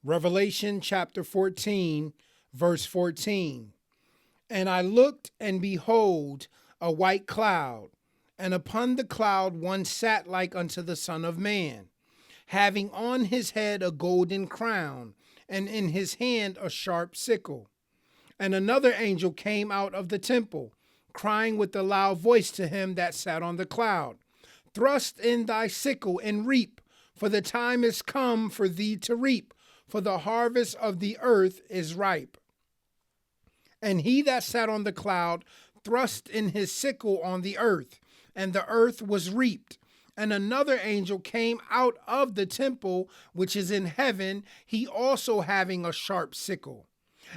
Revelation chapter 14, verse 14. And I looked, and behold, a white cloud, and upon the cloud one sat like unto the Son of Man, having on his head a golden crown, and in his hand a sharp sickle. And another angel came out of the temple, crying with a loud voice to him that sat on the cloud, Thrust in thy sickle and reap, for the time is come for thee to reap, for the harvest of the earth is ripe. And he that sat on the cloud thrust in his sickle on the earth, and the earth was reaped. And another angel came out of the temple which is in heaven, he also having a sharp sickle.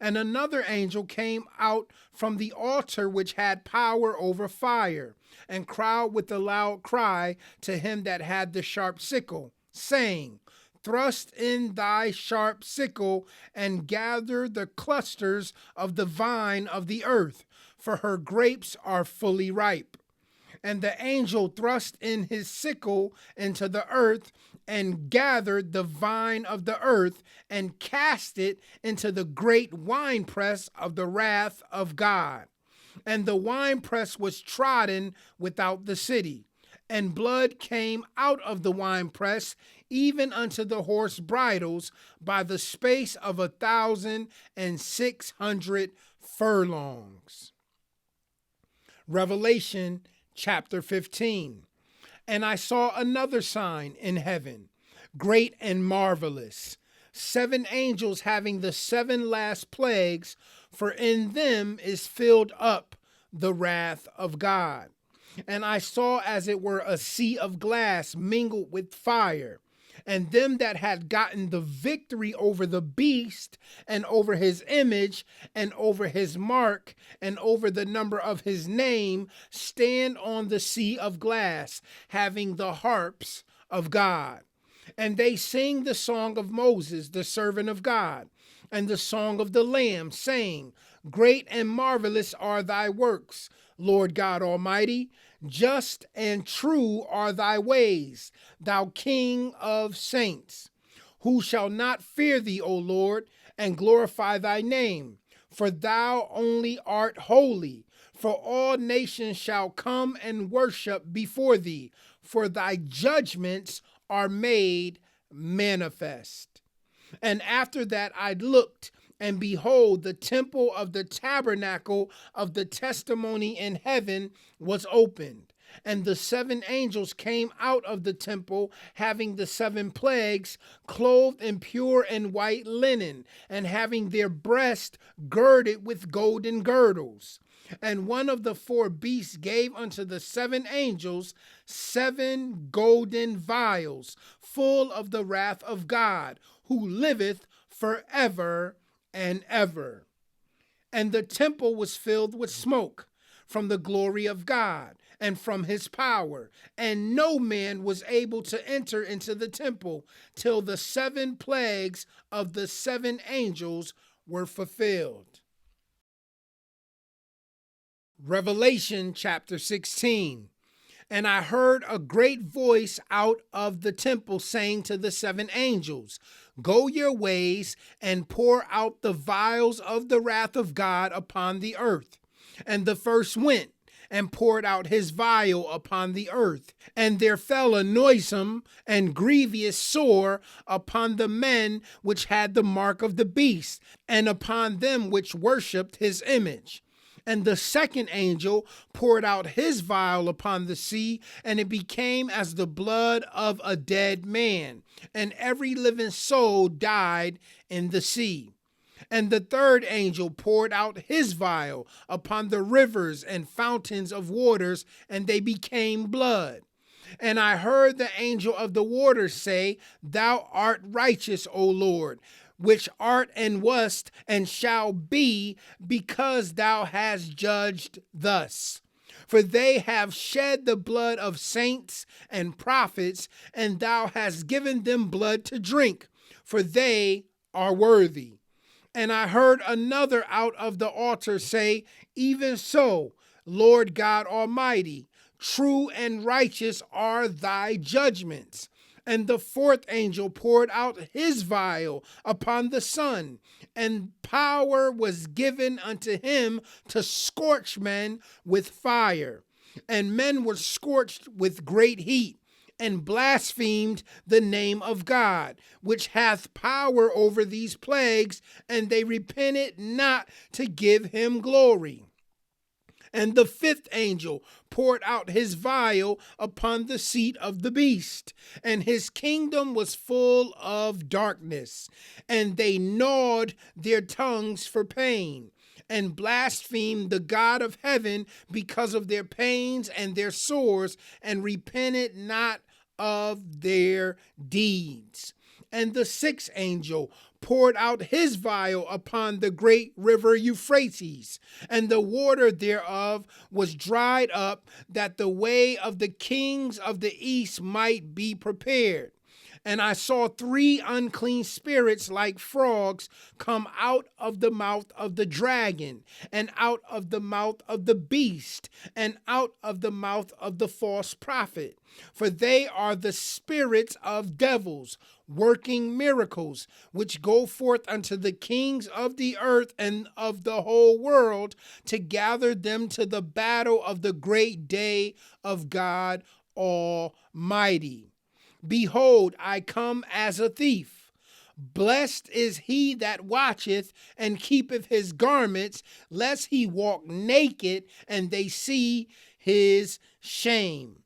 And another angel came out from the altar which had power over fire, and cried with a loud cry to him that had the sharp sickle, saying, Thrust in thy sharp sickle, and gather the clusters of the vine of the earth, for her grapes are fully ripe. And the angel thrust in his sickle into the earth, and gathered the vine of the earth, and cast it into the great winepress of the wrath of God. And the winepress was trodden without the city, and blood came out of the winepress, even unto the horse bridles, by the space of 1,600 furlongs. Revelation chapter 15. And I saw another sign in heaven, great and marvelous, 7 angels having the 7 last plagues, for in them is filled up the wrath of God. And I saw as it were a sea of glass mingled with fire, and them that had gotten the victory over the beast, and over his image, and over his mark, and over the number of his name, stand on the sea of glass, having the harps of God. And they sing the song of Moses, the servant of God, and the song of the Lamb, saying, Great and marvelous are thy works, Lord God Almighty. Just and true are thy ways, thou King of saints. Who shall not fear thee, O Lord, and glorify thy name? For thou only art holy. For all nations shall come and worship before thee, for thy judgments are made manifest. And after that I looked, and behold, the temple of the tabernacle of the testimony in heaven was opened. And the 7 angels came out of the temple, having the 7 plagues, clothed in pure and white linen, and having their breasts girded with golden girdles. And one of the 4 beasts gave unto the 7 angels 7 golden vials, full of the wrath of God, who liveth forever and ever. And the temple was filled with smoke from the glory of God and from his power, and no man was able to enter into the temple till the 7 plagues of the 7 angels were fulfilled. Revelation chapter 16. And I heard a great voice out of the temple saying to the 7 angels, Go your ways and pour out the vials of the wrath of God upon the earth. And the first went and poured out his vial upon the earth. And there fell a noisome and grievous sore upon the men which had the mark of the beast, and upon them which worshipped his image. And the second angel poured out his vial upon the sea, and it became as the blood of a dead man, and every living soul died in the sea. And the third angel poured out his vial upon the rivers and fountains of waters, and they became blood. And I heard the angel of the waters say, Thou art righteous, O Lord, which art and wast and shall be, because thou hast judged thus. For they have shed the blood of saints and prophets, and thou hast given them blood to drink, for they are worthy. And I heard another out of the altar say, Even so, Lord God Almighty, true and righteous are thy judgments. And the fourth angel poured out his vial upon the sun, and power was given unto him to scorch men with fire. And men were scorched with great heat, and blasphemed the name of God, which hath power over these plagues, and they repented not to give him glory. And the fifth angel poured out his vial upon the seat of the beast, and his kingdom was full of darkness, and they gnawed their tongues for pain, and blasphemed the God of heaven because of their pains and their sores, and repented not of their deeds. And the sixth angel poured out his vial upon the great river Euphrates, and the water thereof was dried up, that the way of the kings of the east might be prepared. And I saw three unclean spirits like frogs come out of the mouth of the dragon, and out of the mouth of the beast, and out of the mouth of the false prophet. For they are the spirits of devils, working miracles, which go forth unto the kings of the earth and of the whole world, to gather them to the battle of the great day of God Almighty. Behold, I come as a thief. Blessed is he that watcheth and keepeth his garments, lest he walk naked and they see his shame.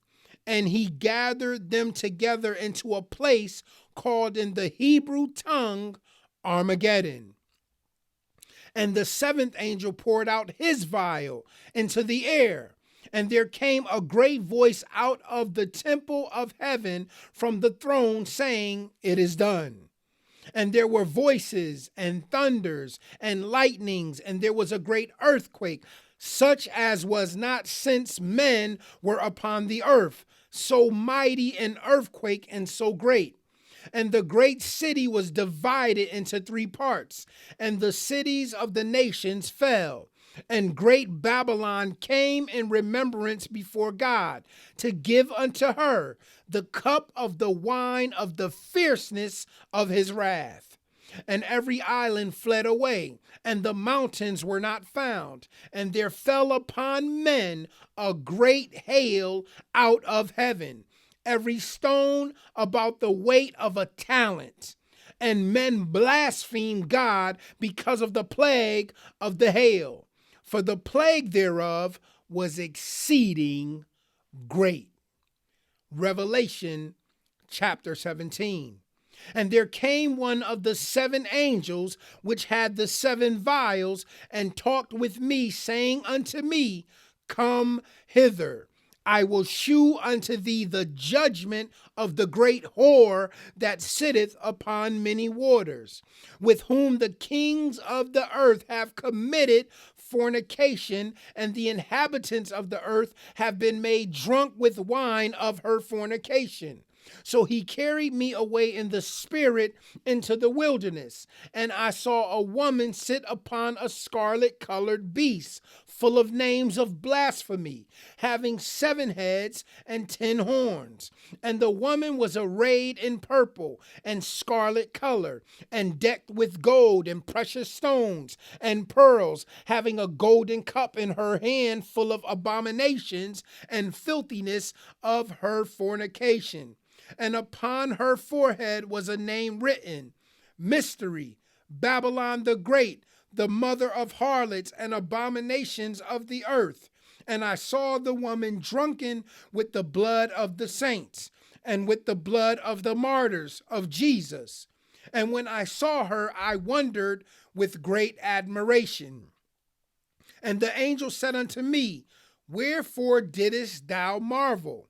And he gathered them together into a place called in the Hebrew tongue Armageddon. And the seventh angel poured out his vial into the air. And there came a great voice out of the temple of heaven from the throne, saying, It is done. And there were voices and thunders and lightnings, and there was a great earthquake, such as was not since men were upon the earth, so mighty an earthquake and so great. And the great city was divided into three parts, and the cities of the nations fell. And great Babylon came in remembrance before God, to give unto her the cup of the wine of the fierceness of his wrath. And every island fled away, and the mountains were not found. And there fell upon men a great hail out of heaven, every stone about the weight of a talent. And men blasphemed God because of the plague of the hail. For the plague thereof was exceeding great. Revelation chapter 17. And there came one of the seven angels which had the seven vials, and talked with me, saying unto me, Come hither. I will shew unto thee the judgment of the great whore that sitteth upon many waters, with whom the kings of the earth have committed fornication, and the inhabitants of the earth have been made drunk with wine of her fornication. So he carried me away in the spirit into the wilderness, and I saw a woman sit upon a scarlet-colored beast, full of names of blasphemy, having 7 heads and 10 horns. And the woman was arrayed in purple and scarlet color, and decked with gold and precious stones and pearls, having a golden cup in her hand full of abominations and filthiness of her fornication. And upon her forehead was a name written, Mystery, Babylon the Great, the mother of harlots and abominations of the earth. And I saw the woman drunken with the blood of the saints, and with the blood of the martyrs of Jesus. And when I saw her, I wondered with great admiration. And the angel said unto me, Wherefore didst thou marvel?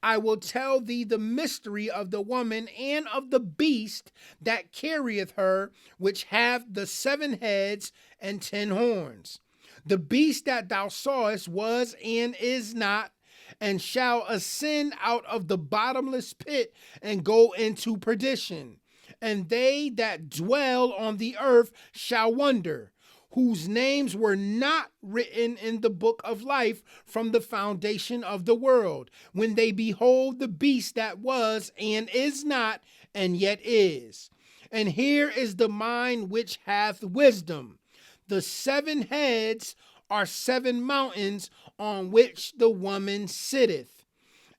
I will tell thee the mystery of the woman and of the beast that carrieth her, which hath the 7 heads and 10 horns. The beast that thou sawest was and is not, and shall ascend out of the bottomless pit and go into perdition. And they that dwell on the earth shall wonder, whose names were not written in the book of life from the foundation of the world, when they behold the beast that was and is not, and yet is. And here is the mind which hath wisdom. The 7 heads are 7 mountains on which the woman sitteth.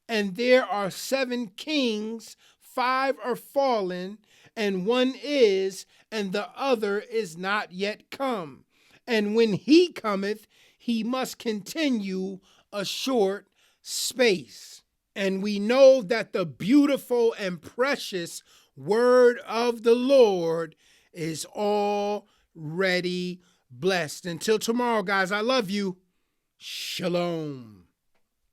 And there are 7 kings, 5 are fallen, and 1 is, and the other is not yet come. And when he cometh, he must continue a short space. And we know that the beautiful and precious word of the Lord is already blessed. Until tomorrow, guys, I love you. Shalom.